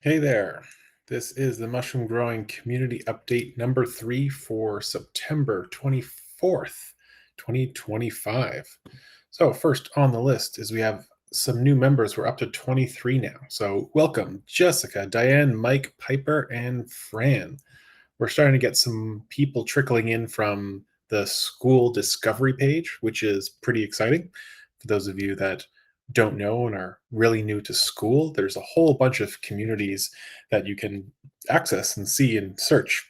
Hey there. This is the Mushroom Growing Community Update number 3 for September 24th, 2025. So, first on the list is we have some new members. We're up to 23 now. So, welcome Jessica, Diane, Mike, Piper, and Fran. We're starting to get some people trickling in from the school discovery page, which is pretty exciting. For those of you that don't know and are really new to school, there's a whole bunch of communities that you can access and see and search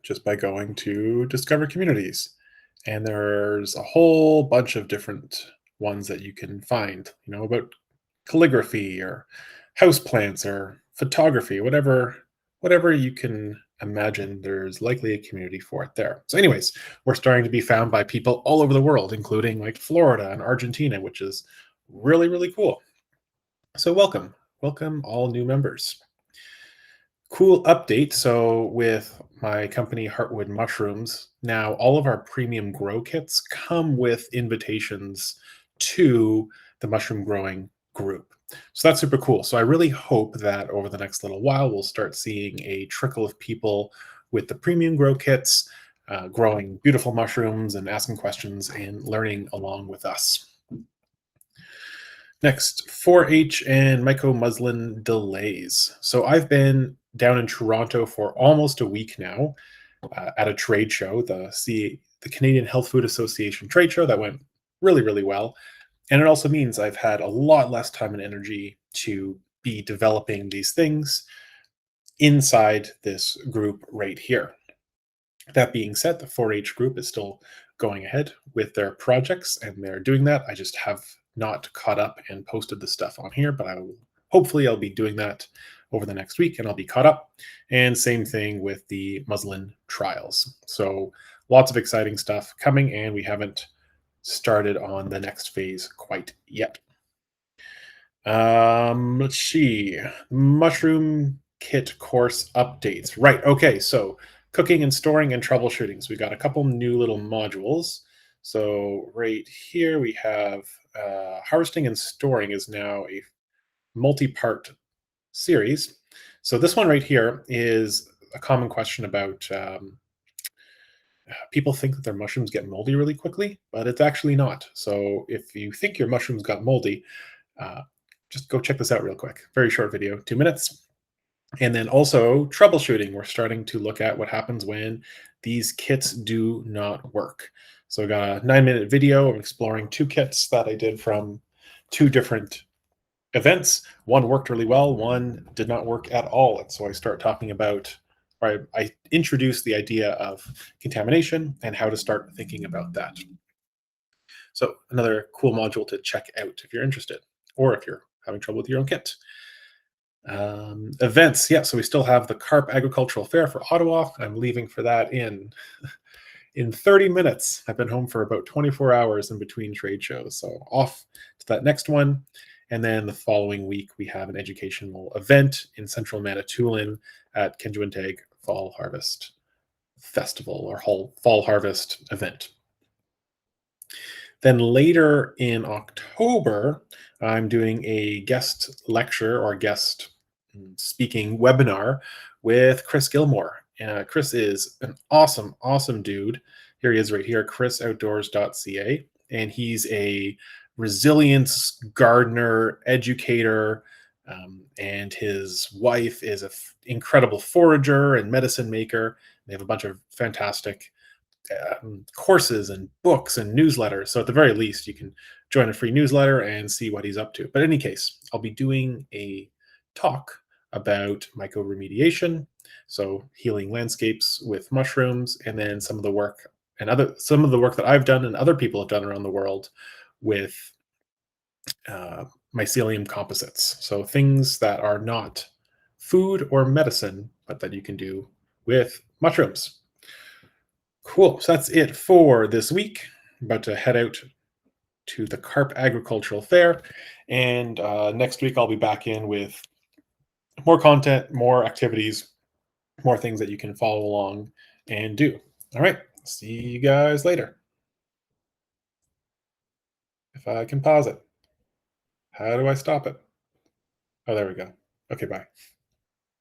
just by going to Discover Communities. And there's a whole bunch of different ones that you can find, about calligraphy or houseplants or photography, whatever you can imagine, there's likely a community for it there. So anyways, we're starting to be found by people all over the world, including like Florida and Argentina, which is really, really cool. So welcome all new members. Cool update. So with my company Heartwood Mushrooms, now all of our premium grow kits come with invitations to the mushroom growing group. So that's super cool. So I really hope that over the next little while, we'll start seeing a trickle of people with the premium grow kits, growing beautiful mushrooms and asking questions and learning along with us. Next, 4-H and mycomuslin delays. So I've been down in Toronto for almost a week now at a trade show, the Canadian Health Food Association trade show that went really, really well. And it also means I've had a lot less time and energy to be developing these things inside this group right here. That being said, the 4-H group is still going ahead with their projects and they're doing that. I just have not caught up and posted the stuff on here, but hopefully I'll be doing that over the next week and I'll be caught up. And same thing with the muslin trials. So lots of exciting stuff coming, and we haven't started on the next phase quite yet. Let's see. Mushroom kit course updates. Right. Okay. So cooking and storing and troubleshooting. So we got a couple new little modules. So right here we have harvesting and storing is now a multi-part series. So this one right here is a common question about people think that their mushrooms get moldy really quickly, but it's actually not. So if you think your mushrooms got moldy, uh, just go check this out real quick. Very short video, 2 minutes. And then also troubleshooting. We're starting to look at what happens when these kits do not work. So I got a 9-minute video of exploring 2 kits that I did from 2 different events. One worked really well, one did not work at all. And so I start talking about, or I introduce the idea of contamination and how to start thinking about that. So another cool module to check out if you're interested, or if you're having trouble with your own kit. Events, yeah. So we still have the Carp Agricultural Fair for Ottawa. I'm leaving for that in 30 minutes. I've been home for about 24 hours in between trade shows, so off to that next one. And then the following week, we have an educational event in central Manitoulin at Kenjuanteg Fall Harvest Festival or Fall Harvest event. Then later in October, I'm doing a guest lecture or guest speaking webinar with Chris Gilmore. Chris is an awesome, awesome dude. Here he is right here, chrisoutdoors.ca. And he's a resilience gardener, educator, and his wife is an incredible forager and medicine maker. They have a bunch of fantastic courses and books and newsletters. So at the very least, you can join a free newsletter and see what he's up to. But in any case, I'll be doing a talk about mycoremediation, so healing landscapes with mushrooms, and then some of the work that I've done and other people have done around the world with mycelium composites. So things that are not food or medicine, but that you can do with mushrooms. Cool. So that's it for this week. I'm about to head out to the Carp Agricultural Fair. And next week, I'll be back in with more content, more activities, more things that you can follow along and do. All right. See you guys later. If I can pause it. How do I stop it? Oh, there we go. Okay, bye.